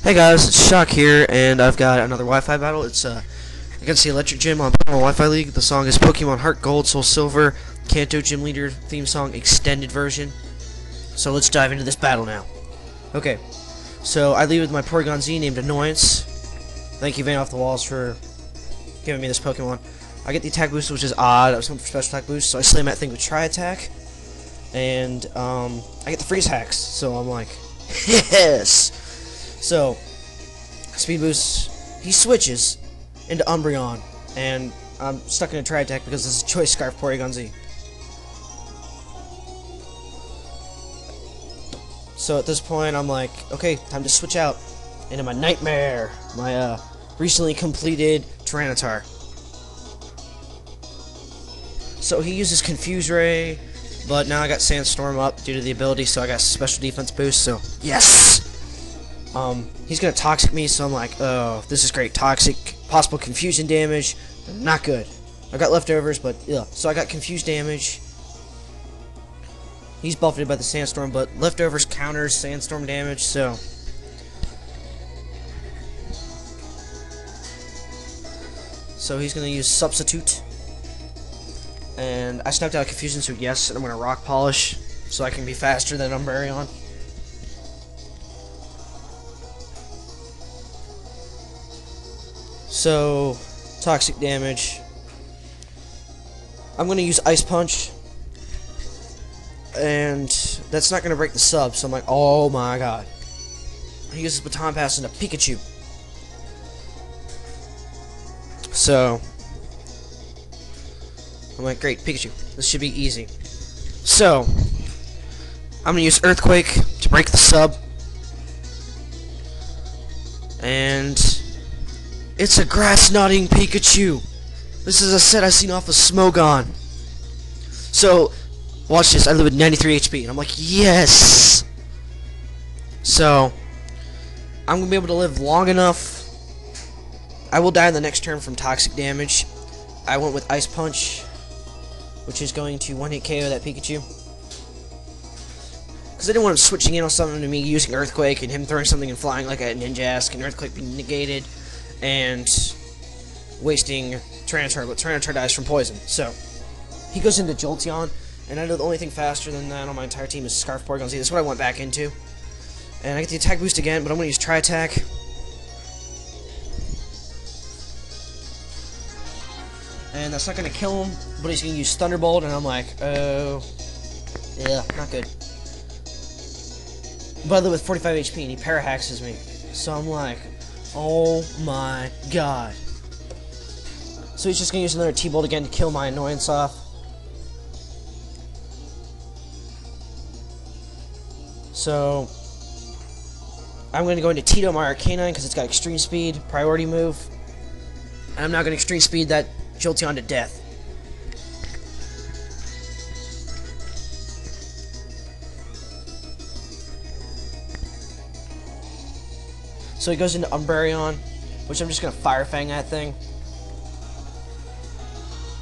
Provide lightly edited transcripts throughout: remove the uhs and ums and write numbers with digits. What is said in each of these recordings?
Hey guys, it's Shock here, and I've got another Wi-Fi battle. It's against the Electric Gym on Wi-Fi League. The song is Pokemon Heart Gold, Soul Silver, Kanto Gym Leader theme song extended version. So let's dive into this battle now. Okay, so I lead with my porygon-z named Annoyance. Thank you, Van Off the Walls, for giving me this Pokemon. I get the attack boost, which is odd. I was hoping for special attack boost, so I slam that thing with Tri Attack, and I get the freeze hacks. So I'm like, yes. So, speed boost, he switches into Umbreon, and I'm stuck in a Tri Attack because this is Choice Scarf porygon-z. So at this point, I'm like, okay, time to switch out into my Nightmare, my recently completed Tyranitar. So he uses Confuse Ray, but now I got Sandstorm up due to the ability, so I got special defense boost, so yes! He's gonna Toxic me, so I'm like, oh, this is great. Toxic, possible confusion damage, not good. I got leftovers, but yeah. So I got confused damage. He's buffeted by the Sandstorm, but leftovers counters Sandstorm damage, so. So he's gonna use Substitute. And I snuck out Confusion, so yes, and I'm gonna Rock Polish, so I can be faster than Umbreon. So, toxic damage. I'm going to use Ice Punch, and that's not going to break the sub, so I'm like, oh my god. He uses Baton Pass into Pikachu. So, I'm like, great, Pikachu. This should be easy. So, I'm going to use Earthquake to break the sub, and it's a grass-knotting Pikachu. This is a set I've seen off of Smogon. So, watch this. I live with 93 HP, and I'm like, yes! So, I'm going to be able to live long enough. I will die in the next turn from toxic damage. I went with Ice Punch, which is going to one-hit KO that Pikachu. Because I didn't want him switching in on something to me using Earthquake, and him throwing something and flying like a Ninjask, and Earthquake being negated, and wasting Tyranitar, but Tyranitar dies from poison. So, he goes into Jolteon, and I know the only thing faster than that on my entire team is Scarf porygon-z. That's what I went back into. And I get the attack boost again, but I'm going to use Tri Attack. And that's not going to kill him, but he's going to use Thunderbolt, and I'm like, oh, yeah, not good. But I live with 45 HP, and he Parahaxes me. So I'm like, oh my god. So he's just going to use another T-Bolt again to kill my Annoyance off. So, I'm going to go into Tito my Arcanine because it's got Extreme Speed, priority move. And I'm now going to Extreme Speed that Jolteon to death. So he goes into Umbreon, which I'm just going to Fire Fang that thing.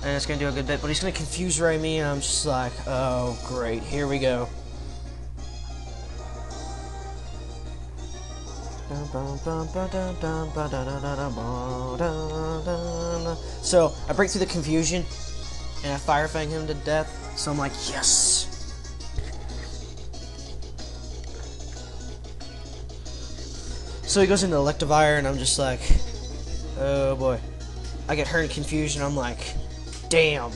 And it's going to do a good bit, but he's going to Confuse Ray me, and I'm just like, oh, great, here we go. So, I break through the confusion, and I Fire Fang him to death, so I'm like, yes! So he goes into Electivire, and I'm just like, oh boy. I get hurt in confusion, I'm like, damn.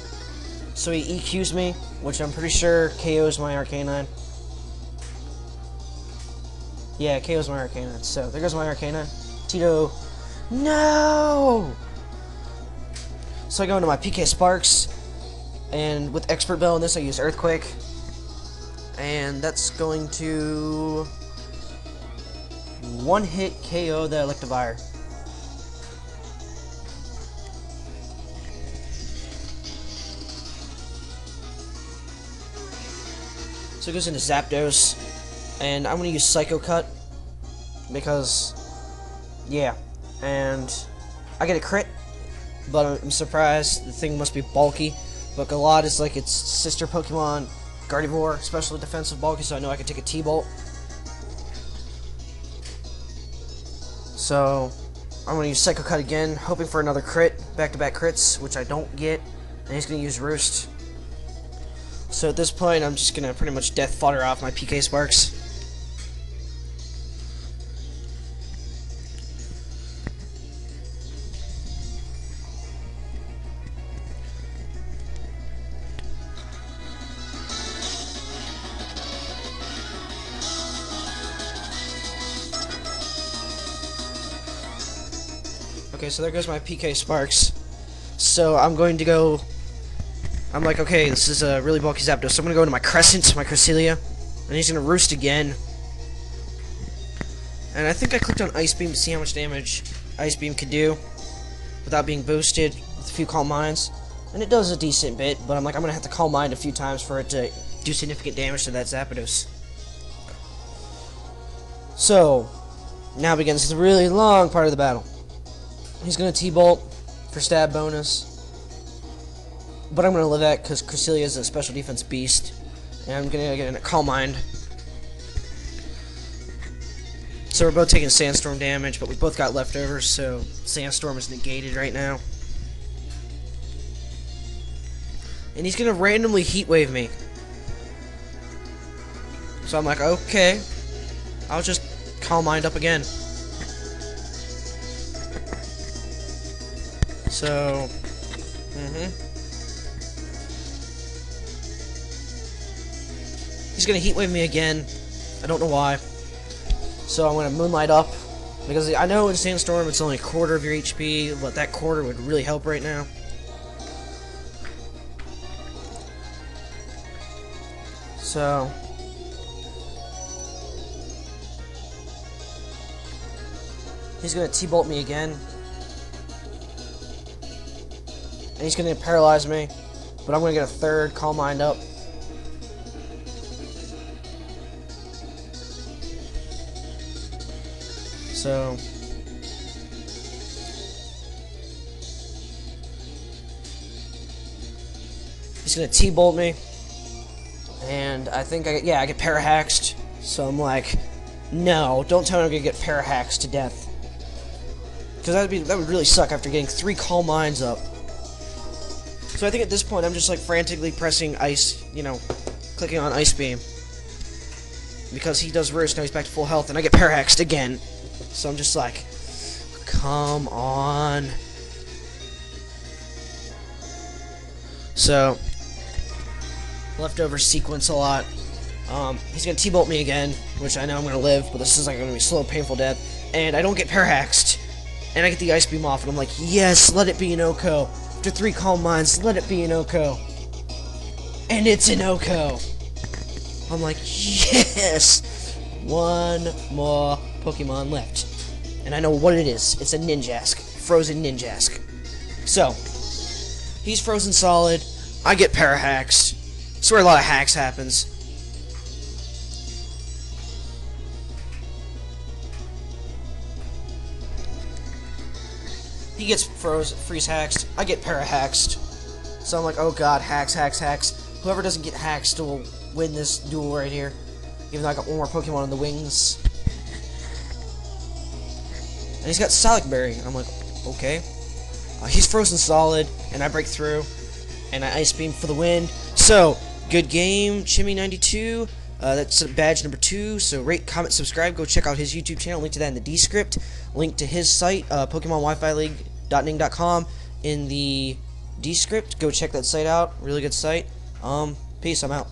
So he EQs me, which I'm pretty sure KOs my Arcanine. Yeah, KOs my Arcanine. So there goes my Arcanine. Tito, no! So I go into my PK Sparks, and with Expert Bell in this I use Earthquake. And that's going to one-hit KO the Electivire. So it goes into Zapdos, and I'm going to use Psycho Cut, because, yeah, and I get a crit, but I'm surprised. The thing must be bulky, but Galad is like its sister Pokemon, Gardevoir, special defensive bulky, so I know I can take a T-Bolt. So I'm going to use Psycho Cut again, hoping for another crit, back-to-back crits, which I don't get. And he's going to use Roost. So at this point, I'm just going to pretty much death fodder off my PK Sparks. Okay, so there goes my PK Sparks. So I'm going to go... I'm like, okay, this is a really bulky Zapdos, so I'm going to go into my Crescent, my Cresselia, and he's going to Roost again. And I think I clicked on Ice Beam to see how much damage Ice Beam could do without being boosted with a few Calm Minds. And it does a decent bit, but I'm like, I'm going to have to Calm Mind a few times for it to do significant damage to that Zapdos. So, now begins the really long part of the battle. He's going to T-Bolt for stab bonus. But I'm going to live that because Cresselia is a special defense beast. And I'm going to get a Calm Mind. So we're both taking Sandstorm damage, but we both got leftovers, so Sandstorm is negated right now. And he's going to randomly Heat Wave me. So I'm like, okay, I'll just Calm Mind up again. So, he's gonna Heat Wave me again. I don't know why. So I'm gonna Moonlight up because I know in Sandstorm it's only a quarter of your HP, but that quarter would really help right now. So he's gonna T-Bolt me again. And he's going to paralyze me, but I'm going to get a third Calm Mind up. So he's going to T-Bolt me, and I think I get Parahaxed. So I'm like, no, don't tell me I'm going to get Parahaxed to death, because that would really suck after getting 3 Calm Minds up. So I think at this point I'm just like frantically pressing Ice, clicking on Ice Beam. Because he does Roost, now he's back to full health, and I get Parahaxed again. So I'm just like, come on. So, leftover sequence a lot. He's gonna T-Bolt me again, which I know I'm gonna live, but this is like gonna be slow, painful death. And I don't get Parahaxed. And I get the Ice Beam off, and I'm like, yes, let it be an Oko. After 3 Calm Minds, let it be an Oko. And it's an Oko. I'm like, yes! One more Pokemon left. And I know what it is. It's a Ninjask. Frozen Ninjask. So, he's frozen solid. I get Parahaxed. That's where a lot of hacks happens. He gets freeze haxed. I get Parahaxed. So I'm like, oh god, hacks. Whoever doesn't get haxed will win this duel right here. Even though I got one more Pokemon on the wings. And he's got Salic Berry. I'm like, okay. He's frozen solid, and I break through. And I Ice Beam for the win. So, good game, Chimmy92. That's badge number 2. So rate, comment, subscribe. Go check out his YouTube channel. Link to that in the descript. Link to his site, PokemonWiFiLeague.ning.com, in the descript. Go check that site out. Really good site. Peace. I'm out.